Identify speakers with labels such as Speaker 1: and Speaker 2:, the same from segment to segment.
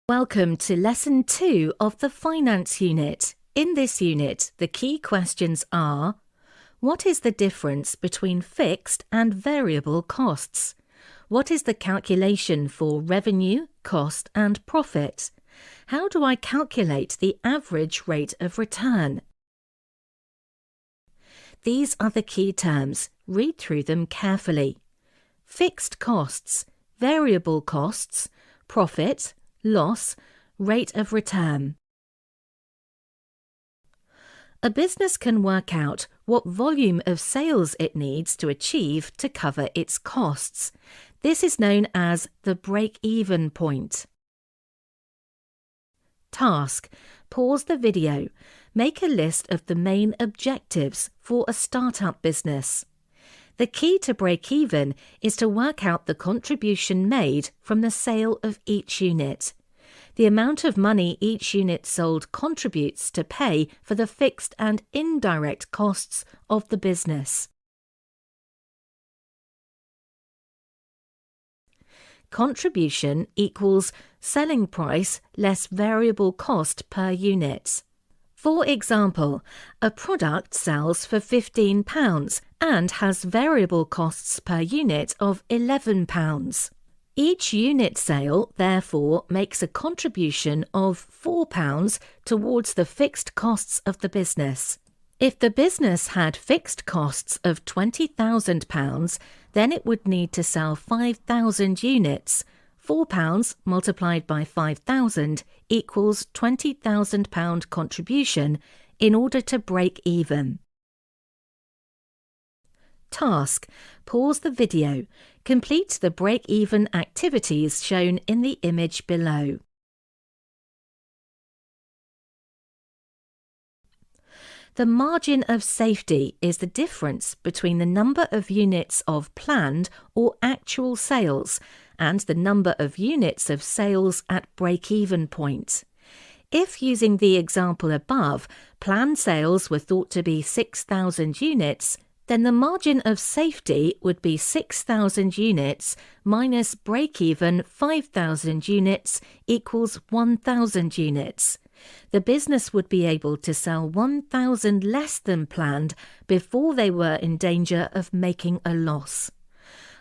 Speaker 1: Welcome to Lesson 2 of the Finance Unit. In this unit, the key questions are: what is the difference between fixed and variable costs? What is the calculation for revenue, cost and profit? How do I calculate the average rate of return? These are the key terms. Read through them carefully. Fixed costs, variable costs, profit, loss, rate of return. A business can work out what volume of sales it needs to achieve to cover its costs. This is known as the break-even point. Task: pause the video. Make a list of the main objectives for a startup business. The key to break-even is to work out the contribution made from the sale of each unit. The amount of money each unit sold contributes to pay for the fixed and indirect costs of the business. Contribution equals selling price less variable cost per unit. For example, a product sells for £15 and has variable costs per unit of £11. Each unit sale, therefore, makes a contribution of £4 towards the fixed costs of the business. If the business had fixed costs of £20,000, then it would need to sell 5,000 units. £4 multiplied by 5,000 equals £20,000 contribution in order to break even. Task: pause the video. Complete the break-even activities shown in the image below. The margin of safety is the difference between the number of units of planned or actual sales and the number of units of sales at break-even point. If, using the example above, planned sales were thought to be 6,000 units, then the margin of safety would be 6,000 units minus break-even 5,000 units equals 1,000 units. The business would be able to sell 1,000 less than planned before they were in danger of making a loss.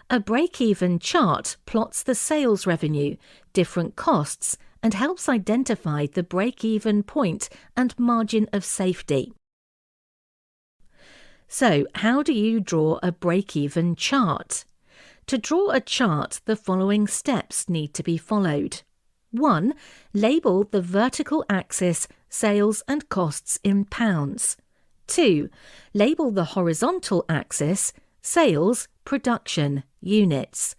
Speaker 1: A break-even chart plots the sales revenue, different costs, and helps identify the break-even point and margin of safety. So, how do you draw a break-even chart? To draw a chart, the following steps need to be followed. 1. Label the vertical axis sales and costs in pounds. 2. Label the horizontal axis sales, production, units.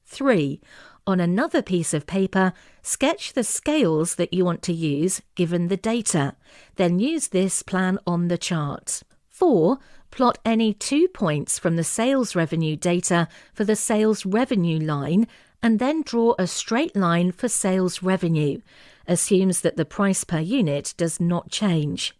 Speaker 1: 3. On another piece of paper, sketch the scales that you want to use given the data. Then use this plan on the chart. 4. Plot any 2 points from the sales revenue data for the sales revenue line and then draw a straight line for sales revenue. Assumes that the price per unit does not change.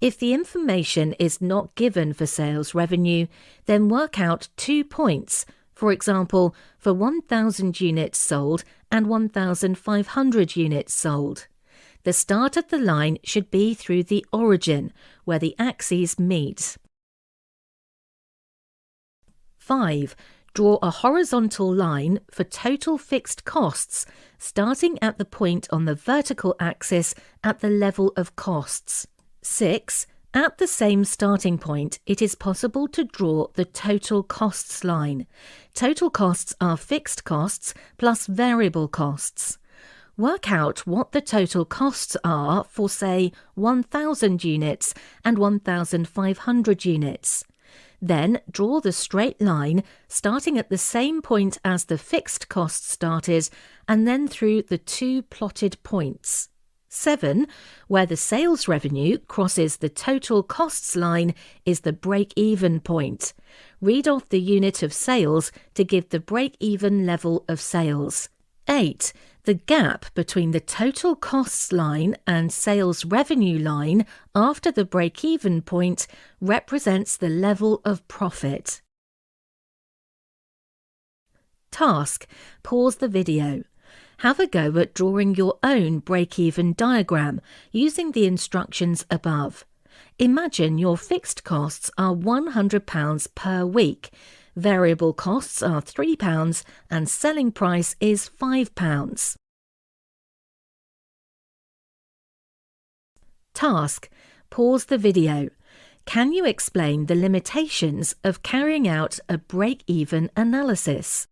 Speaker 1: If the information is not given for sales revenue, then work out 2 points, for example, for 1,000 units sold and 1,500 units sold. The start of the line should be through the origin, where the axes meet. 5. Draw a horizontal line for total fixed costs, starting at the point on the vertical axis at the level of costs. 6. At the same starting point, it is possible to draw the total costs line. Total costs are fixed costs plus variable costs. Work out what the total costs are for, say, 1,000 units and 1,500 units. Then draw the straight line, starting at the same point as the fixed cost started, and then through the 2 plotted points. 7. Where the sales revenue crosses the total costs line is the break-even point. Read off the unit of sales to give the break-even level of sales. 8. The gap between the total costs line and sales revenue line after the break-even point represents the level of profit. Task: pause the video. Have a go at drawing your own break-even diagram using the instructions above. Imagine your fixed costs are £100 per week, variable costs are £3 and selling price is £5. Task. Pause the video. Can you explain the limitations of carrying out a break-even analysis?